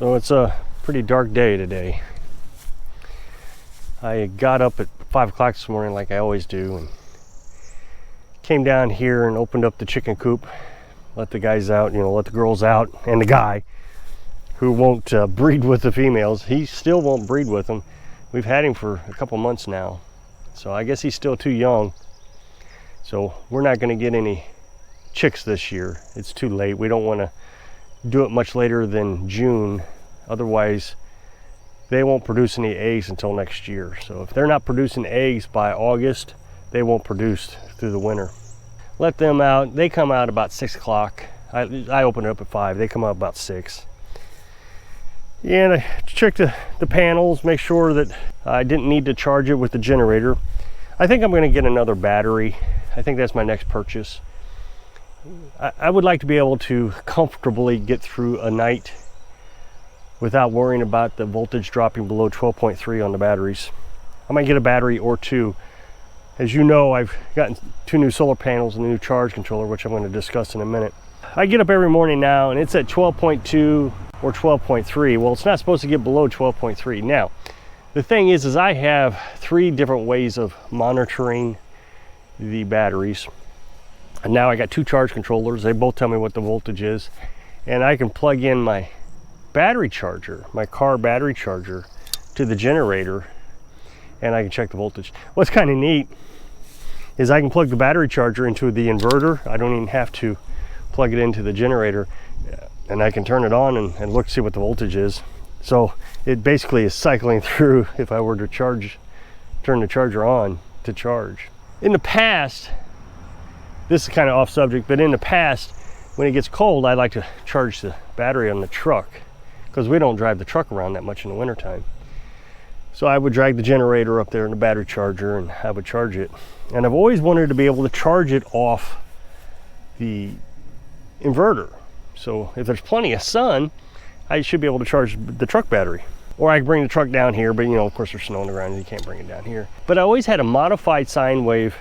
So it's a pretty dark day today. I got up at 5 o'clock this morning like I always do and came down here and opened up the chicken coop, let the guys out, let the girls out, and the guy who won't breed with the females, he still won't breed with them. We've had him for a couple months now, so I guess he's still too young. So we're not going to get any chicks this year. It's too late. We don't want to do it much later than June, otherwise they won't produce any eggs until next year. So if they're not producing eggs by August, they won't produce through the winter. Let them out. They come out about 6 o'clock. I open it up at 5. They come out about 6. And I checked the panels, make sure that I didn't need to charge it with the generator. I think I'm going to get another battery. I think that's my next purchase. I would like to be able to comfortably get through a night without worrying about the voltage dropping below 12.3 on the batteries. I might get a battery or two. As you know, I've gotten 2 new solar panels and a new charge controller, which I'm going to discuss in a minute. I get up every morning now and it's at 12.2 or 12.3. Well, it's not supposed to get below 12.3. Now, the thing is I have 3 different ways of monitoring the batteries. And now I got 2 charge controllers. They both tell me what the voltage is. And I can plug in my battery charger, my car battery charger, to the generator, and I can check the voltage. What's kind of neat is I can plug the battery charger into the inverter. I don't even have to plug it into the generator, and I can turn it on and look to see what the voltage is. So it basically is cycling through if I were to turn the charger on to charge. In the past, this is kind of off subject, but in the past, when it gets cold, I like to charge the battery on the truck because we don't drive the truck around that much in the wintertime. So I would drag the generator up there in the battery charger and I would charge it. And I've always wanted to be able to charge it off the inverter. So if there's plenty of sun, I should be able to charge the truck battery. Or I can bring the truck down here, but of course there's snow on the ground and you can't bring it down here. But I always had a modified sine wave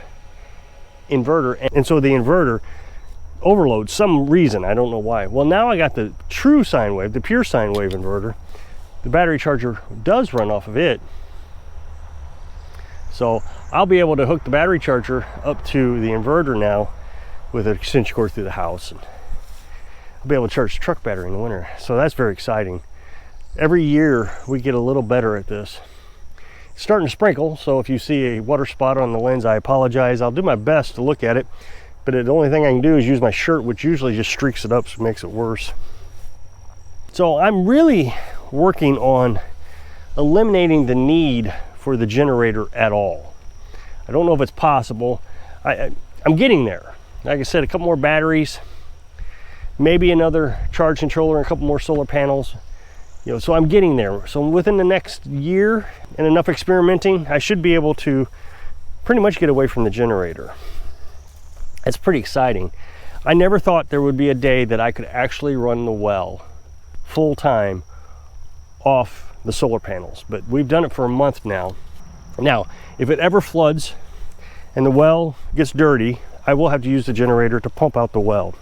inverter, and so the inverter overloads some reason, I don't know why. Well, now I got the true sine wave, the pure sine wave inverter. The battery charger does run off of it, so I'll be able to hook the battery charger up to the inverter now with an extension cord through the house, and I'll be able to charge the truck battery in the winter. So that's very exciting. Every year we get a little better at this. It's starting to sprinkle, so if you see a water spot on the lens, I apologize. I'll do my best to look at it, but the only thing I can do is use my shirt, which usually just streaks it up, so it makes it worse. So I'm really working on eliminating the need for the generator at all. I don't know if it's possible. I'm getting there. Like I said, a couple more batteries, maybe another charge controller and a couple more solar panels. So I'm getting there. So within the next year and enough experimenting, I should be able to pretty much get away from the generator. It's pretty exciting. I never thought there would be a day that I could actually run the well full time off the solar panels, but we've done it for a month now. Now, if it ever floods and the well gets dirty, I will have to use the generator to pump out the well,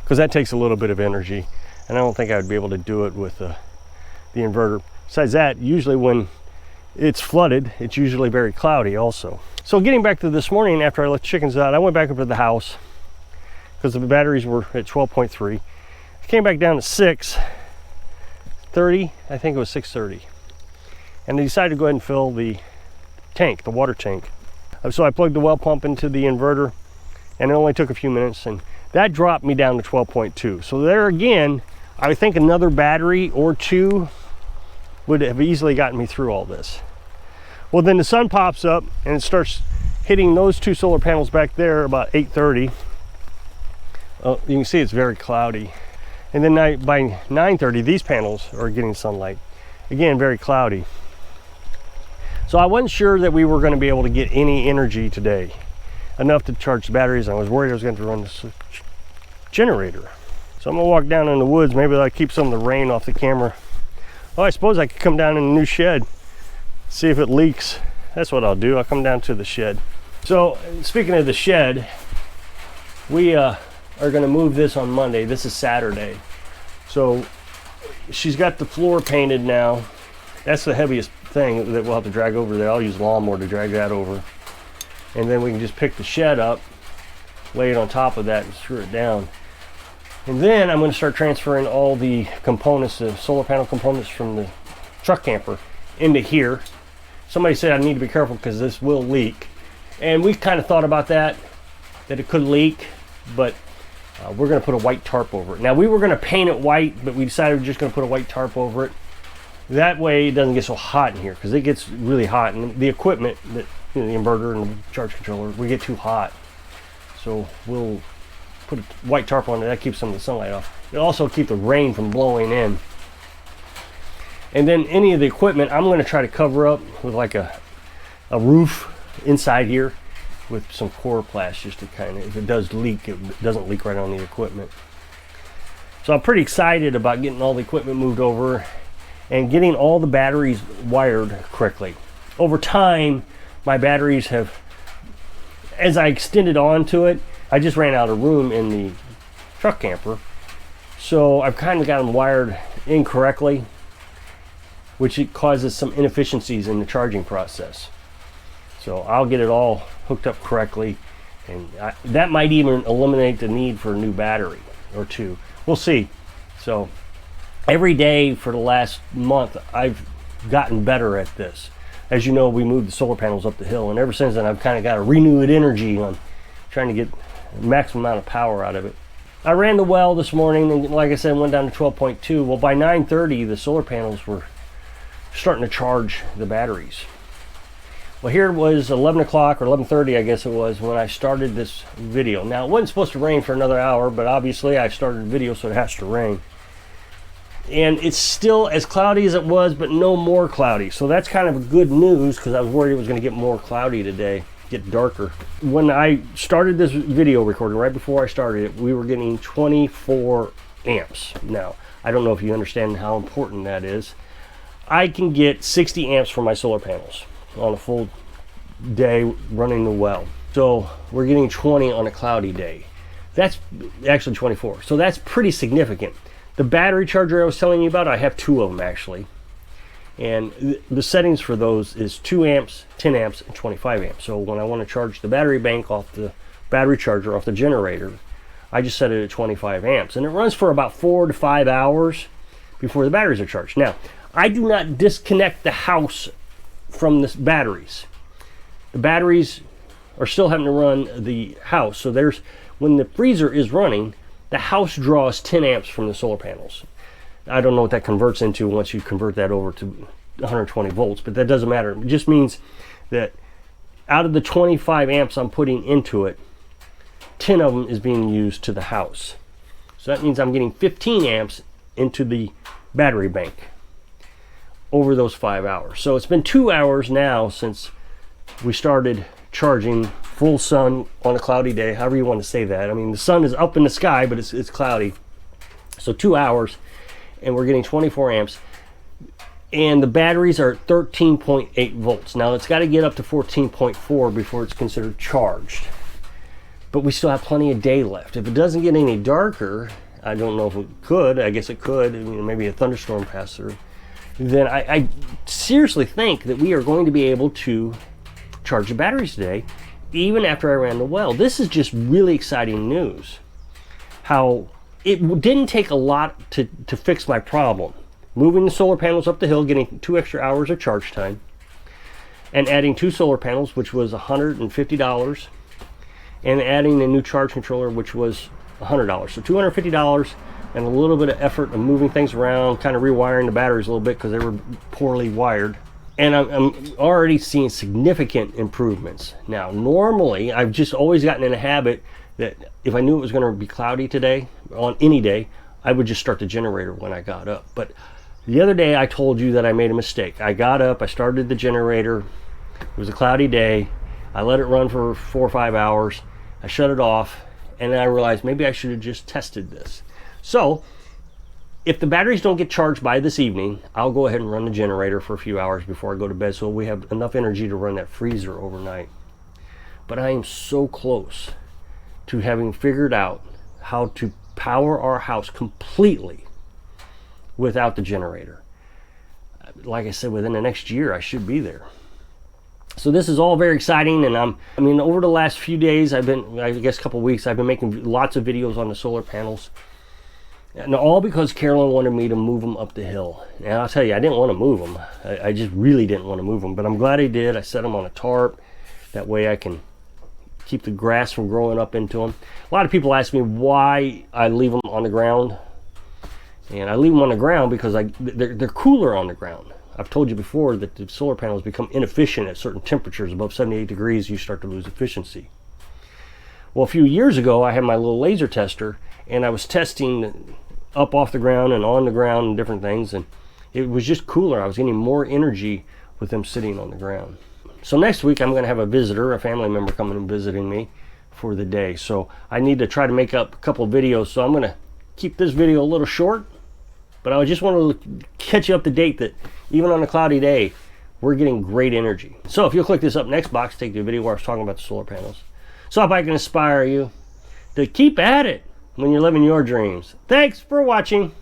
because that takes a little bit of energy. And I don't think I would be able to do it with the inverter. Besides that, usually when it's flooded, it's usually very cloudy also. So getting back to this morning, after I let the chickens out, I went back up to the house because the batteries were at 12.3. I came back down at 6:30, I think it was 6:30. And I decided to go ahead and fill the tank, the water tank. So I plugged the well pump into the inverter, and it only took a few minutes, and that dropped me down to 12.2. So there again, I think another battery or 2 would have easily gotten me through all this. Well, then the sun pops up and it starts hitting those 2 solar panels back there about 8:30. You can see it's very cloudy. And then by 9:30, these panels are getting sunlight. Again, very cloudy. So I wasn't sure that we were going to be able to get any energy today, enough to charge the batteries. I was worried I was going to run this generator. So I'm gonna walk down in the woods. Maybe I'll keep some of the rain off the camera. Oh, I suppose I could come down in the new shed, see if it leaks. That's what I'll do. I'll come down to the shed. So speaking of the shed, we are gonna move this on Monday. This is Saturday. So she's got the floor painted now. That's the heaviest thing that we'll have to drag over there. I'll use a lawnmower to drag that over. And then we can just pick the shed up, lay it on top of that and screw it down. And then I'm going to start transferring all the components, the solar panel components from the truck camper into here. Somebody said I need to be careful because this will leak. And we kind of thought about that it could leak, but we're going to put a white tarp over it. Now we were going to paint it white, but we decided we're just going to put a white tarp over it. That way it doesn't get so hot in here, because it gets really hot. And the equipment, that, you know, the inverter and the charge controller, we get too hot. So we'll put a white tarp on it. That keeps some of the sunlight off. It'll also keep the rain from blowing in. And then any of the equipment, I'm going to try to cover up with like a roof inside here with some coroplast, just to kind of, if it does leak, it doesn't leak right on the equipment. So I'm pretty excited about getting all the equipment moved over and getting all the batteries wired correctly. Over time, my batteries have, as I extended onto it, I just ran out of room in the truck camper. So I've kind of got them wired incorrectly, which it causes some inefficiencies in the charging process. So I'll get it all hooked up correctly, and that might even eliminate the need for a new battery or two. We'll see. So every day for the last month, I've gotten better at this. As you know, we moved the solar panels up the hill, and ever since then I've kind of got a renewed energy on trying to get the maximum amount of power out of it. I ran the well this morning, and like I said, went down to 12.2. Well, by 9:30, the solar panels were starting to charge the batteries. Well, here it was 11 o'clock or 11:30, I guess it was, when I started this video. Now, it wasn't supposed to rain for another hour, but obviously I started the video, so it has to rain. And it's still as cloudy as it was, but no more cloudy. So that's kind of good news, because I was worried it was going to get more cloudy today, get darker. When I started this video recording, right before I started it, we were getting 24 amps. Now, I don't know if you understand how important that is. I can get 60 amps from my solar panels on a full day running the well. So we're getting 20 on a cloudy day. That's actually 24. So that's pretty significant. The battery charger I was telling you about, I have two of them actually. And the settings for those is 2 amps, 10 amps, and 25 amps. So when I want to charge the battery bank off the battery charger off the generator, I just set it at 25 amps. And it runs for about 4 to 5 hours before the batteries are charged. Now, I do not disconnect the house from the batteries. The batteries are still having to run the house. So there's, when the freezer is running, the house draws 10 amps from the solar panels. I don't know what that converts into once you convert that over to 120 volts, but that doesn't matter. It just means that out of the 25 amps I'm putting into it, 10 of them is being used to the house. So that means I'm getting 15 amps into the battery bank over those 5 hours. So it's been 2 hours now since we started charging full sun on a cloudy day, however you want to say that. I mean, the sun is up in the sky, but it's cloudy. So 2 hours, and we're getting 24 amps. And the batteries are 13.8 volts. Now it's got to get up to 14.4 before it's considered charged. But we still have plenty of day left. If it doesn't get any darker, I don't know if it could, I guess it could, maybe a thunderstorm pass through, then I seriously think that we are going to be able to charge the batteries today, even after I ran the well. This is just really exciting news. How it didn't take a lot to fix my problem. Moving the solar panels up the hill, getting 2 extra hours of charge time, and adding 2 solar panels, which was $150, and adding a new charge controller, which was $100. So $250 and a little bit of effort of moving things around, kind of rewiring the batteries a little bit because they were poorly wired. And I'm already seeing significant improvements. Now, normally, I've just always gotten in a habit that if I knew it was going to be cloudy today, on any day, I would just start the generator when I got up. But the other day I told you that I made a mistake. I got up, I started the generator, it was a cloudy day, I let it run for 4 or 5 hours, I shut it off, and then I realized maybe I should have just tested this. So, if the batteries don't get charged by this evening, I'll go ahead and run the generator for a few hours before I go to bed so we have enough energy to run that freezer overnight. But I am so close to having figured out how to power our house completely without the generator. Like I said, within the next year, I should be there. So this is all very exciting, and I mean, over the last few days, I guess a couple weeks, I've been making lots of videos on the solar panels. And all because Carolyn wanted me to move them up the hill. And I'll tell you, I didn't want to move them. I just really didn't want to move them, but I'm glad I did. I set them on a tarp. That way I can keep the grass from growing up into them. A lot of people ask me why I leave them on the ground. And I leave them on the ground because they're cooler on the ground. I've told you before that the solar panels become inefficient at certain temperatures. Above 78 degrees, you start to lose efficiency. Well, a few years ago, I had my little laser tester, and I was testing up off the ground and on the ground and different things, and it was just cooler. I was getting more energy with them sitting on the ground. So next week, I'm going to have a visitor, a family member coming and visiting me for the day. So I need to try to make up a couple of videos. So I'm going to keep this video a little short, but I just want to catch you up to date that even on a cloudy day, we're getting great energy. So if you'll click this up next box, take the video where I was talking about the solar panels. So if I can inspire you to keep at it when you're living your dreams. Thanks for watching.